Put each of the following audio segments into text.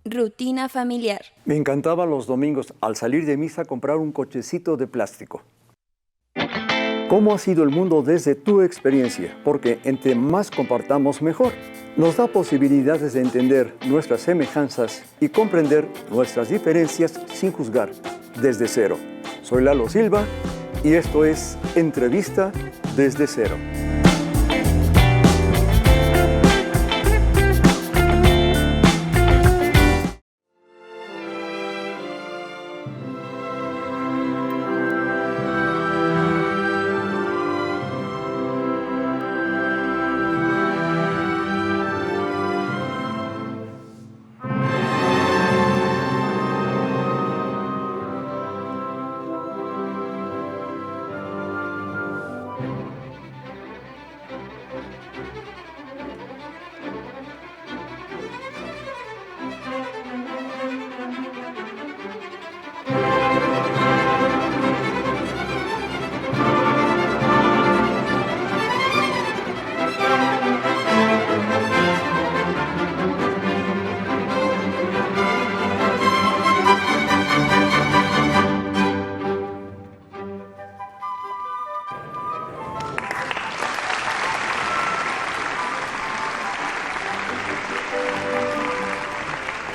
Rutina familiar. Me encantaba los domingos al salir de misa comprar un cochecito de plástico. ¿Cómo ha sido el mundo desde tu experiencia? Porque entre más compartamos, mejor. Nos da posibilidades de entender nuestras semejanzas y comprender nuestras diferencias sin juzgar, desde cero. Soy Lalo Silva y esto es Entrevista desde Cero.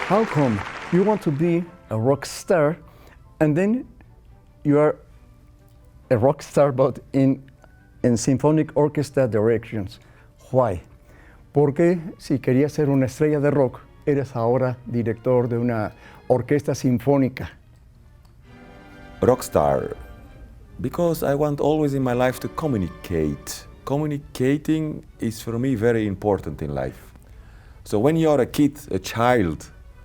How come you want to be a rock star and then you are a rock star but in symphonic orchestra directions? Why? Porque si querías ser una estrella de rock, eres ahora director de una orquesta sinfónica. Rockstar, because I want always in my life to communicate. Communicating is for me very important in life. So when you're a kid, a child,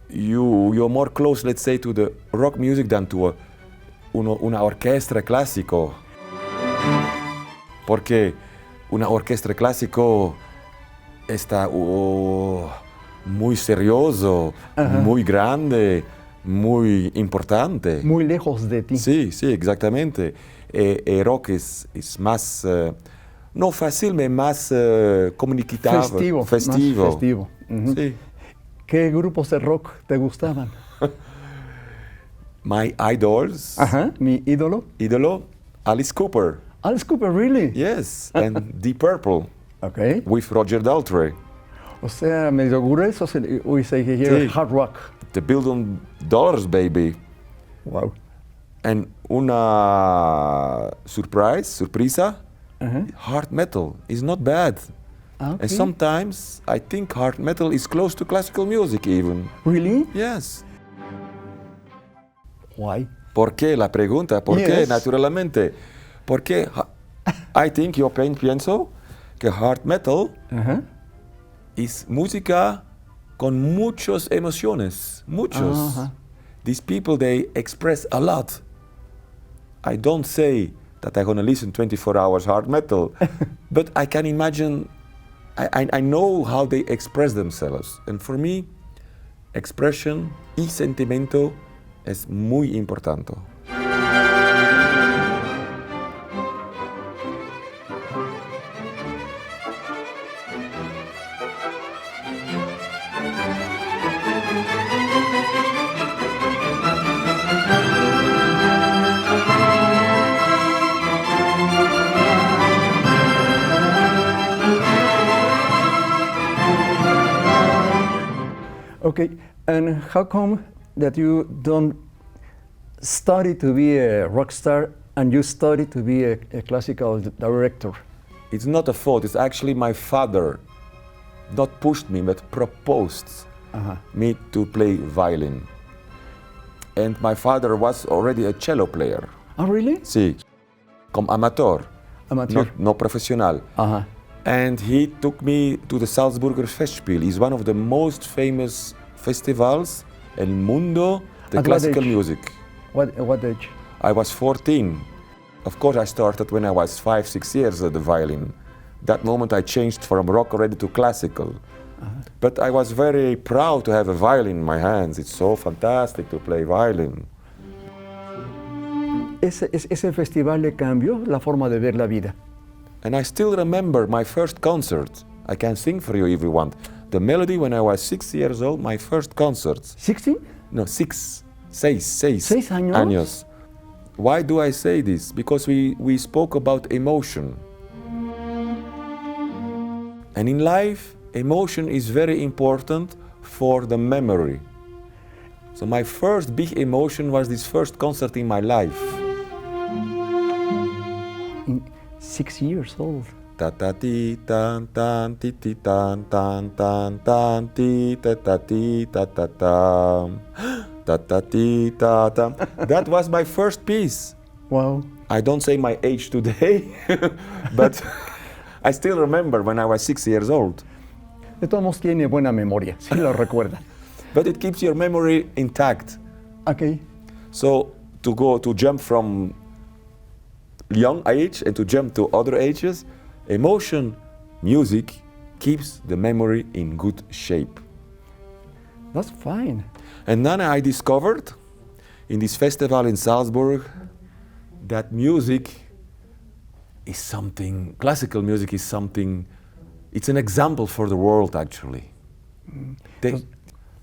you're more close, let's say, to the rock music than to una orquesta clásico. Porque una orquesta clásico está muy serioso, muy grande, muy importante. Muy lejos de ti. Sí, sí, exactamente. Rock es más, no fácil, pero más comunicativo. Festivo. Más festivo. Uh-huh. Sí. ¿Qué grupos de rock te gustaban? My idols. Mi ídolo. Ídolo, Alice Cooper. Alice Cooper, really? Yes, and Deep Purple. Okay. With Roger Daltrey. O sea, medio grueso, we say here, sí. Hard rock. The $1 billion, baby. Wow. And una surpresa, hard metal is not bad. Okay. And sometimes I think hard metal is close to classical music even. Really? Yes. Why? ¿Por qué? La pregunta, ¿por qué? Naturalmente. Porque yo pienso que hard metal es música con muchas emociones. Muchos. These people, they express a lot. I don't say that I'm going to listen 24 hours hard metal, but I can imagine, I know how they express themselves. And for me, expression y sentimiento es muy importante. Okay, and how come that you don't study to be a rock star and you study to be a classical director? It's not a fault, it's actually my father not pushed me, but proposed me to play violin. And my father was already a cello player. Oh, really? Sí, como amateur. No professional. And he took me to the Salzburger Festspiel. It's one of the most famous festivals in mundo, the classical music. What age? I was 14. Of course, I started when I was 5-6 years at the violin. That moment I changed from rock already to classical. But I was very proud to have a violin in my hands. It's so fantastic to play violin. Ese festival le cambió la forma de ver la vida. And I still remember my first concert. I can sing for you if you want. the melody when I was 6 years old, my first concerts. 16? No, seis años? años. Why do I say this? Because we spoke about emotion. And in life, emotion is very important for the memory. So my first big emotion was this first concert in my life. 6 years old. Ta ta ti tan tan ti ti tan tan tan tan ti ta ta ti ta ta tam ta ta ti ta tam. That was my first piece. Wow. I don't say my age today, but I still remember when I was 6 years old. De todos modos tiene buena memoria, sí lo recuerda. But it keeps your memory intact. Okay. So to jump from young age and to jump to other ages, emotion, music keeps the memory in good shape. That's fine. And then I discovered in this festival in Salzburg that music is something, classical music is something, it's an example for the world actually.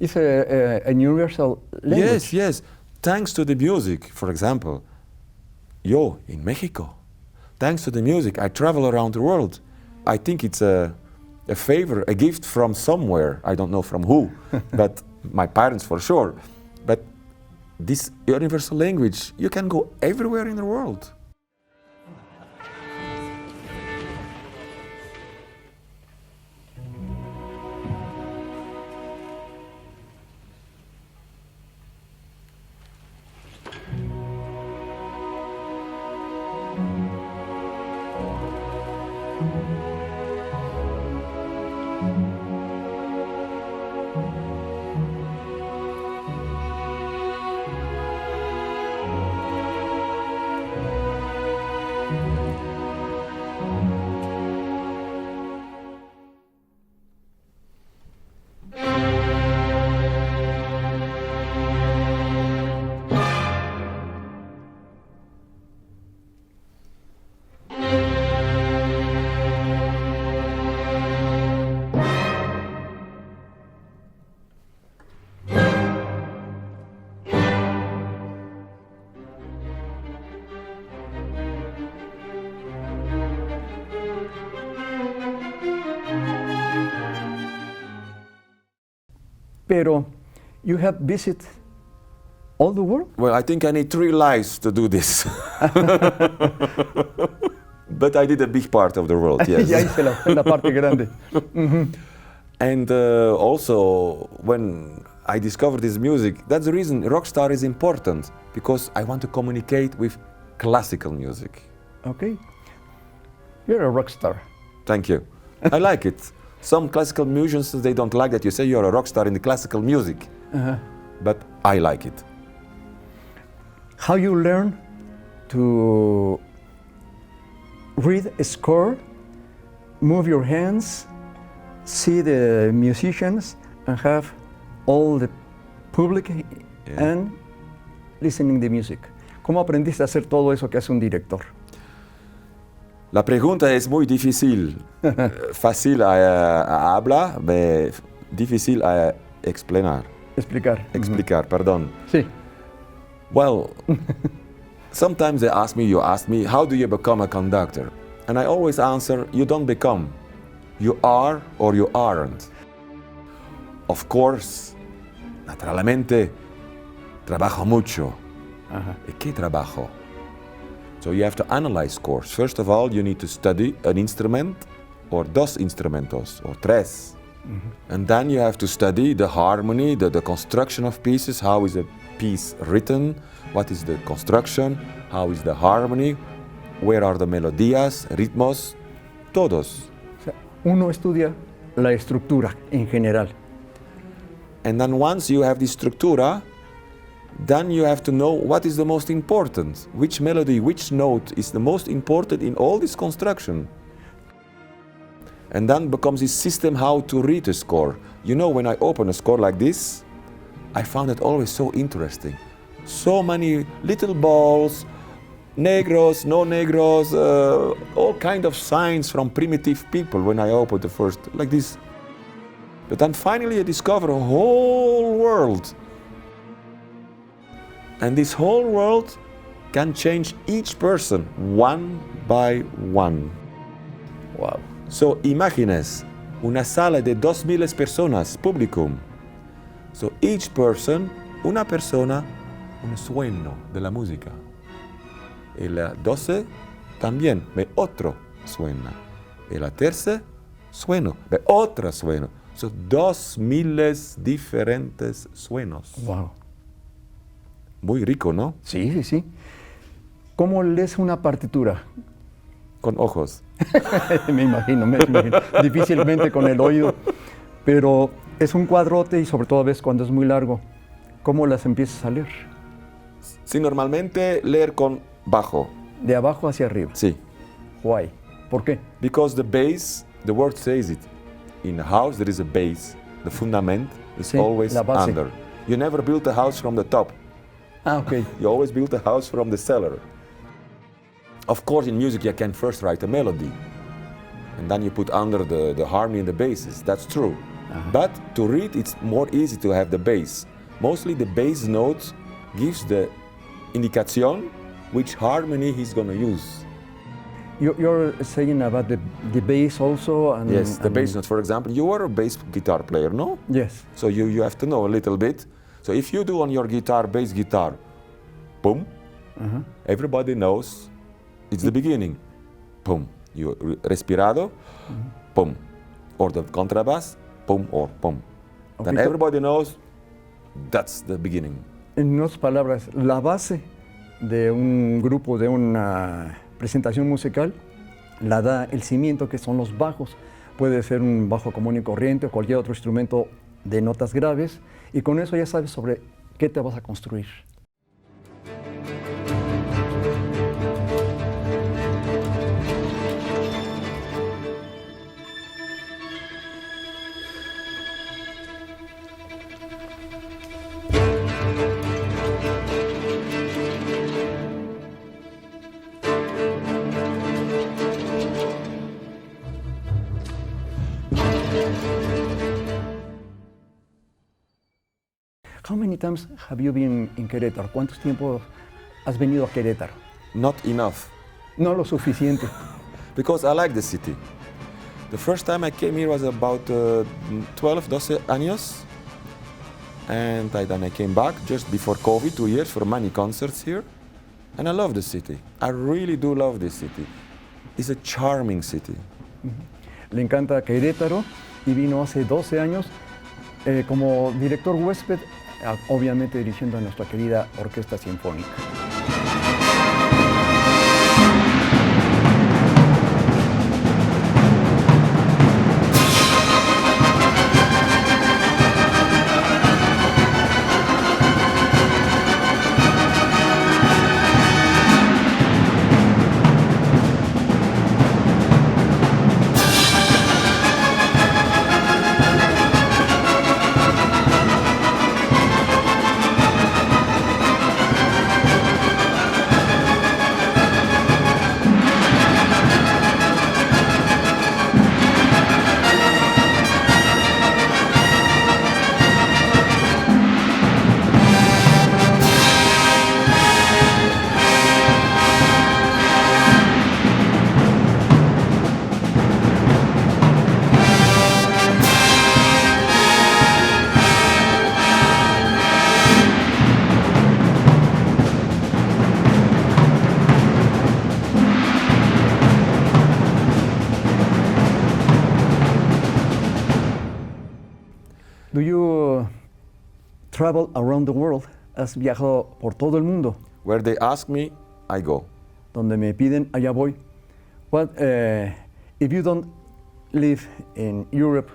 It's a universal language. Yes. Thanks to the music, for example, in Mexico, thanks to the music, I travel around the world. I think it's a favor, a gift from somewhere. I don't know from who, but my parents for sure. But this universal language, you can go everywhere in the world. Pero you have visited all the world? Well, I think I need 3 lives to do this. But I did a big part of the world, yes. Ya hice la parte grande. And also, when I discovered this music, that's the reason Rockstar is important, because I want to communicate with classical music. Okay. You're a rock star. Thank you. I like it. Some classical musicians, they don't like that you say you're a rock star in the classical music. But I like it. How you learn to read a score, move your hands, see the musicians, and have all the public and listening the music. ¿Cómo aprendiste a hacer todo eso que hace un director? La pregunta es muy difícil. Fácil a hablar, pero difícil a explicar. Explicar, perdón. Sí. Well, sometimes you ask me, how do you become a conductor? And I always answer, you don't become. You are or you aren't. Of course, naturalmente, trabajo mucho. ¿Y qué trabajo? So you have to analyze scores. First of all, you need to study an instrument, or dos instrumentos, or tres. And then you have to study the harmony, the construction of pieces. How is a piece written? What is the construction? How is the harmony? Where are the melodías, ritmos? Todos. O sea, uno estudia la estructura en general. And then once you have the estructura, then you have to know what is the most important. Which melody, which note is the most important in all this construction. And then becomes this system how to read a score. You know, when I open a score like this, I found it always so interesting. So many little balls, negros, no negros, all kind of signs from primitive people when I opened the first, like this. But then finally I discovered a whole world. And this whole world can change each person one by one. Wow. So imagines una sala de 2,000 personas, publicum. So each person, una persona, un sueño de la música. Y la 12 también, ve otro suena. Y la tercera, sueño, ve otra sueño. Son 2,000 diferentes sueños. Wow. Muy rico, ¿no? Sí, sí, sí. ¿Cómo lees una partitura? Con ojos. me imagino. Difícilmente con el oído. Pero es un cuadrote y sobre todo a veces cuando es muy largo. ¿Cómo las empiezas a leer? Sí, normalmente leer con bajo. De abajo hacia arriba. Sí. Why? ¿Por qué? Because the base, the word says it. In a house there is a base. The fundament is Sí, always la base. under. You never build a house from the top. Ah, ok. You always build a house from the cellar. Of course, in music you can first write a melody. And then you put under the harmony and the basses. That's true. But to read, it's more easy to have the bass. Mostly the bass note gives the indication which harmony he's going to use. You're saying about the bass also? And, Yes, the bass note, for example. You are a bass guitar player, no? Yes. So you have to know a little bit. So if you do on your guitar, bass guitar, boom, everybody knows it's the beginning. Boom. You respirado, boom. Or the contrabass, boom or boom. Okay, Then everybody knows that's the beginning. En otras palabras, la base de un grupo, de una presentación musical, la da el cimiento que son los bajos. Puede ser un bajo común y corriente o cualquier otro instrumento de notas graves y con eso ya sabes sobre qué te vas a construir. How many times have you been in Querétaro? ¿Cuántos tiempos has venido a Querétaro? Not enough, No lo suficiente. because I like the city. The first time I came here was about 12 años. And then I came back just before COVID, 2 years, for many concerts here. And I love the city. I really do love this city. It's a charming city. Le encanta Querétaro y vino hace 12 años como director huésped, obviamente dirigiendo a nuestra querida Orquesta Sinfónica. Do you travel around the world? ¿Has viajado por todo el mundo? Where they ask me, I go. Donde me piden, allá voy. What, if you don't live in Europe,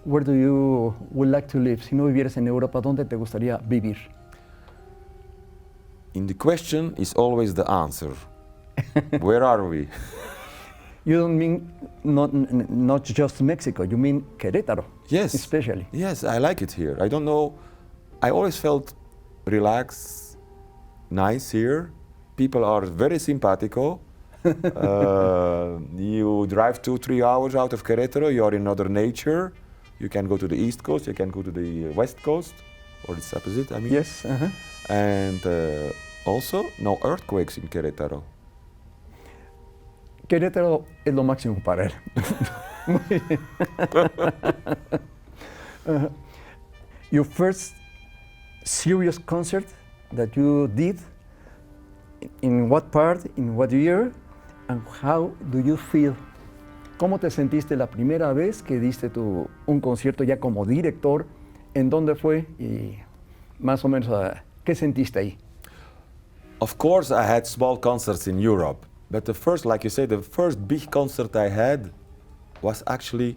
where do you would like to live? Si no vivieras en Europa, ¿dónde te gustaría vivir? In the question is always the answer. Where are we? You don't mean not just Mexico, you mean Querétaro. Yes. Especially. Yes, I like it here. I don't know. I always felt relaxed, nice here. People are very simpatico. You drive 2-3 hours out of Querétaro, you are in other nature. You can go to the East Coast, you can go to the West Coast, or it's opposite, I mean. Yes. And also, no earthquakes in Querétaro. Querétaro es lo máximo para él. Muy bien. Your first serious concert that you did, in what part, in what year, and how do you feel? ¿Cómo te sentiste la primera vez que diste un concierto ya como director? ¿En dónde fue? Y más o menos, ¿qué sentiste ahí? Of course, I had small concerts in Europe, but the first, like you say, the first big concert I had was actually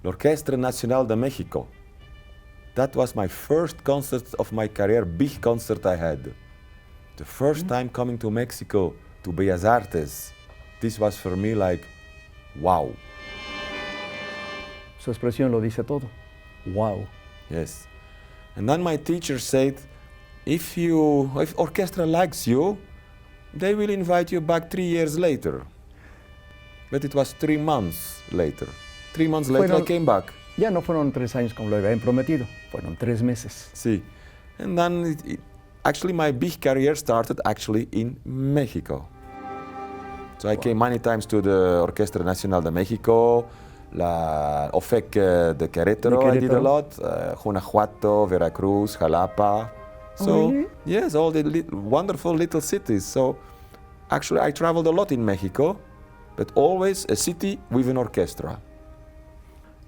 the Orquesta Nacional de México. That was my first concert of my career, big concert I had. The first time coming to Mexico, to Bellas Artes, this was for me like, wow. Su expresión lo dice todo. Wow. Yes. And then my teacher said, if orchestra likes you, they will invite you back 3 years later. But it was 3 months later. 3 months later I came back. Ya no fueron 3 años como lo habían prometido, fueron 3 meses. Sí. And then actually my big career started actually in Mexico. So I came many times to the Orquesta Nacional de México, la OFEC de Querétaro, I did a lot, Guanajuato, Veracruz, Jalapa. So, really? Yes, all the wonderful little cities. So actually I traveled a lot in Mexico, but always a city with an orchestra.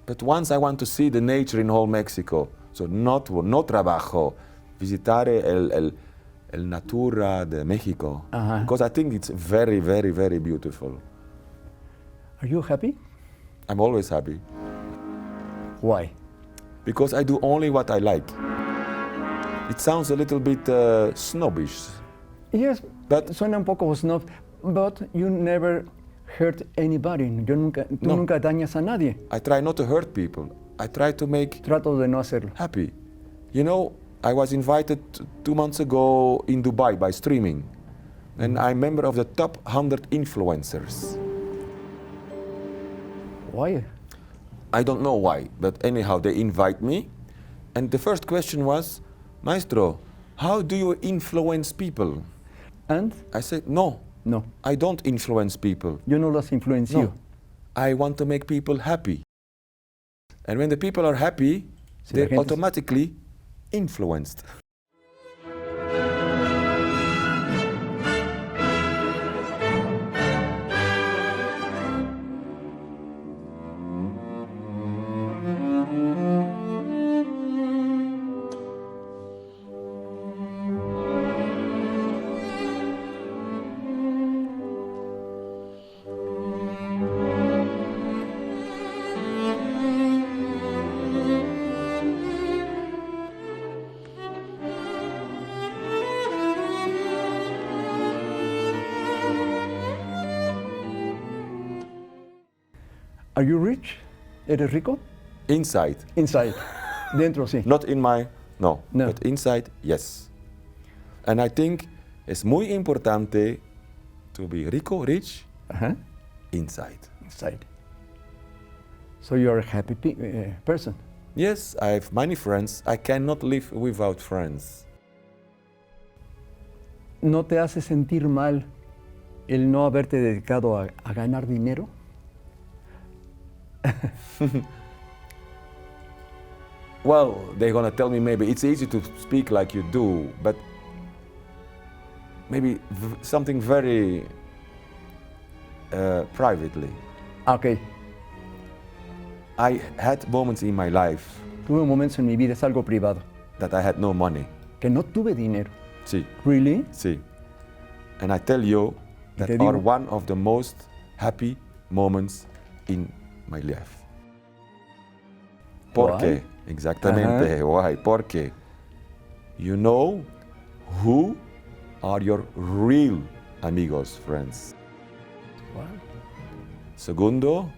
But once I want to see the nature in whole Mexico, so no trabajo, visitare el natura de Mexico, because I think it's very, very, very beautiful. Are you happy? I'm always happy. Why? Because I do only what I like. It sounds a little bit snobbish. Yes, but suena un poco snob, but you never hurt anybody. Tú nunca dañas a nadie. I try not to hurt people. I try to make Trato de no hacerlo. happy. You know, I was invited 2 months ago in Dubai by streaming, and I'm member of the top 100 influencers. Why? I don't know why, but anyhow, they invite me, and the first question was, Maestro, how do you influence people? And? I said, no, I don't influence people. Yo no los influencio. I want to make people happy. And when the people are happy, they're automatically influenced. Are you rich? ¿Eres rico? Inside. Inside. Dentro, sí. Not in my, no. But inside, yes. And I think es muy importante to be rico, rich, inside. Inside. So you're a happy person. Yes, I have many friends. I cannot live without friends. ¿No te hace sentir mal el no haberte dedicado a ganar dinero? Well, they're gonna tell me maybe it's easy to speak like you do, but maybe something very privately. Okay. I had moments in my life. Tuve momentos en mi vida, es algo privado. That I had no money. Que no tuve dinero. Sí. Really? Sí. And I tell you that are one of the most happy moments in my life. ¿Por qué? Exactamente. Why? Porque you know who are your real amigos, friends. Wow. Segundo.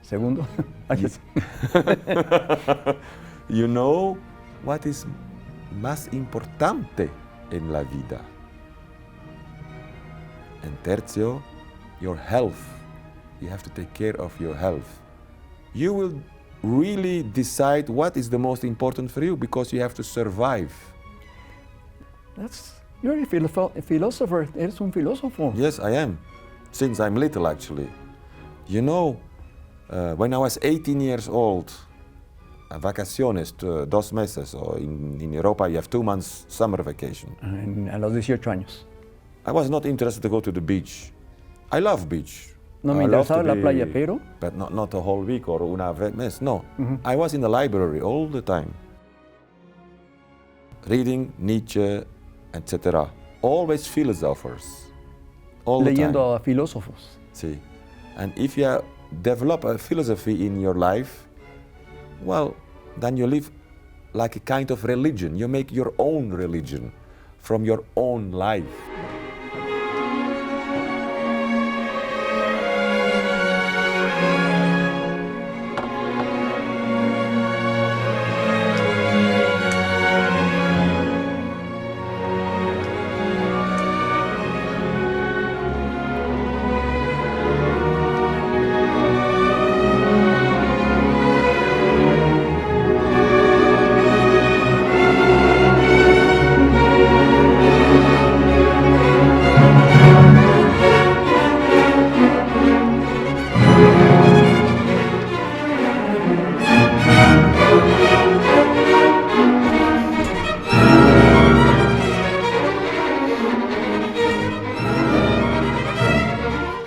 You know what is más importante en la vida. And tercio, your health. You have to take care of your health. You will really decide what is the most important for you, because you have to survive. You're a philosopher. Eres un filósofo. Yes, I am. Since I'm little, actually. You know, when I was 18 years old, vacaciones, 2 meses, or in Europa you have 2 months summer vacation. A los 18 años. I was not interested to go to the beach. I love beach. No me interesaba la playa, pero... But not a whole week or una mes, no. I was in the library all the time. Reading Nietzsche, etc. Always philosophers. All Leyendo a filósofos. Sí. And if you develop a philosophy in your life, well, then you live like a kind of religion. You make your own religion from your own life.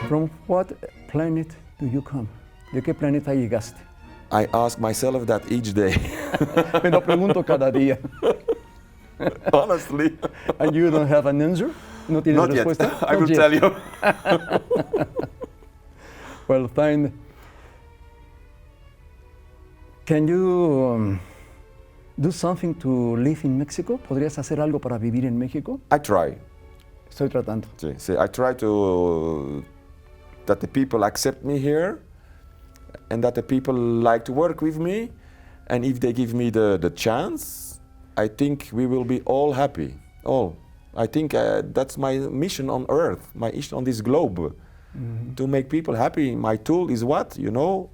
From what planet do you come? ¿De qué planeta llegaste? I ask myself that each day. Me lo pregunto cada día. Honestly. And you don't have an answer? ¿No tienes Not respuesta? yet. I will tell you. Well, fine. Can you do something to live in Mexico? ¿Podrías hacer algo para vivir en México? I try. Estoy tratando. Sí, sí, I try to that the people accept me here, and that the people like to work with me, and if they give me the chance, I think we will be all happy. All. I think that's my mission on Earth, my mission on this globe, to make people happy. My tool is what, you know?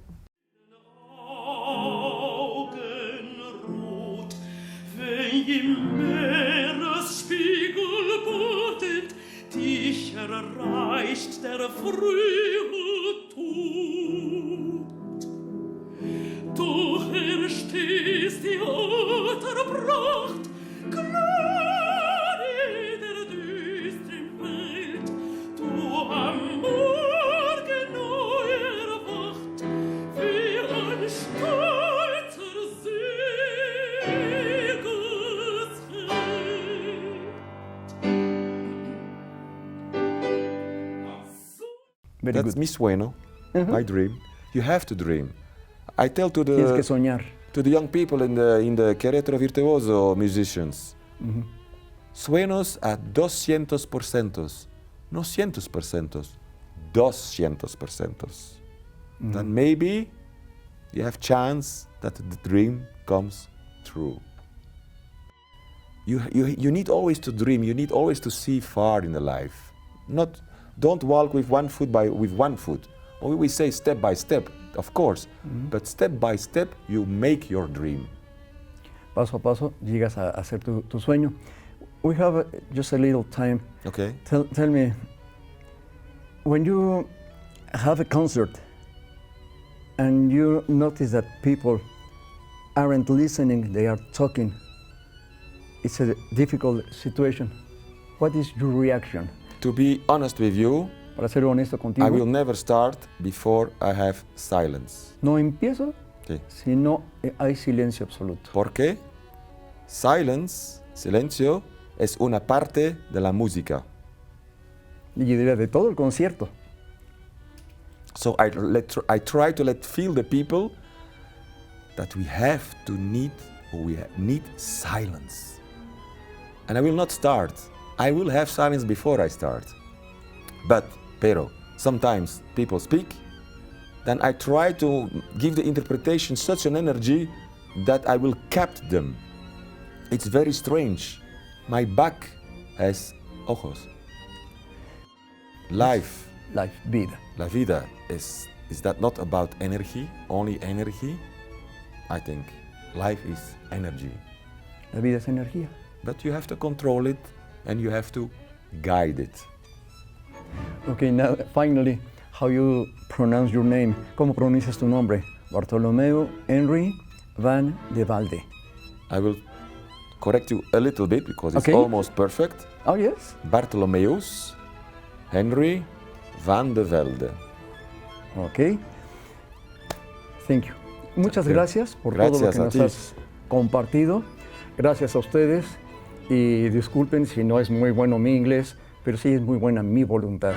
Erreicht der frühe Tod. Doch erstehst die Pracht, klar in der düsteren Welt, du am Morgen neu erwacht, wie ein stolzer Siegesfeld. That's mi sueño, my dream. You have to dream. I tell to Tienes que soñar. the young people in the Querétaro virtuoso musicians, sueños a 200%, no 100%, 200%. Then maybe you have chance that the dream comes true. You need always to dream. You need always to see far in the life. Don't walk with one foot. Or we say step by step, of course, but step by step you make your dream. Paso a paso llegas a hacer tu sueño. We have just a little time. Okay. Tell me, when you have a concert and you notice that people aren't listening, they are talking, it's a difficult situation. What is your reaction? To be honest with you, Para ser honesto contigo, I will never start before I have silence. no empiezo Sí. si no hay silencio absoluto. ¿Por qué? Silencio, es una parte de la música. Y diría de todo el concierto. So I try to let feel the people that we need silence. And I will not start. I will have silence before I start. Pero, sometimes people speak, then I try to give the interpretation such an energy that I will capture them. It's very strange. My back has ojos. Life, Life, vida. la vida, is that not about energy, only energy? I think life is energy. La vida es energía. But you have to control it and you have to guide it. Okay, now finally, how you pronounce your name? ¿Cómo pronuncias tu nombre? Bartholomeus Henri van de Velde. I will correct you a little bit because it's Okay. almost perfect. Oh, yes? Bartholomeus Henri van de Velde. Ok. Thank you. Muchas Okay. Gracias por todo lo Gracias que a nos ti. has compartido. Gracias a ustedes. Y disculpen si no es muy bueno mi inglés, pero sí es muy buena mi voluntad.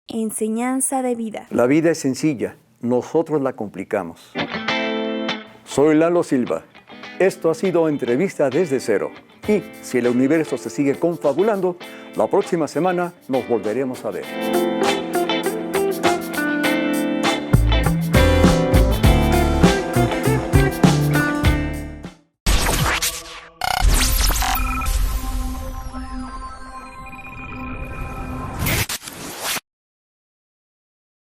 Enseñanza de vida. La vida es sencilla, nosotros la complicamos. Soy Lalo Silva. Esto ha sido Entrevista desde Cero. Y si el universo se sigue confabulando, la próxima semana nos volveremos a ver.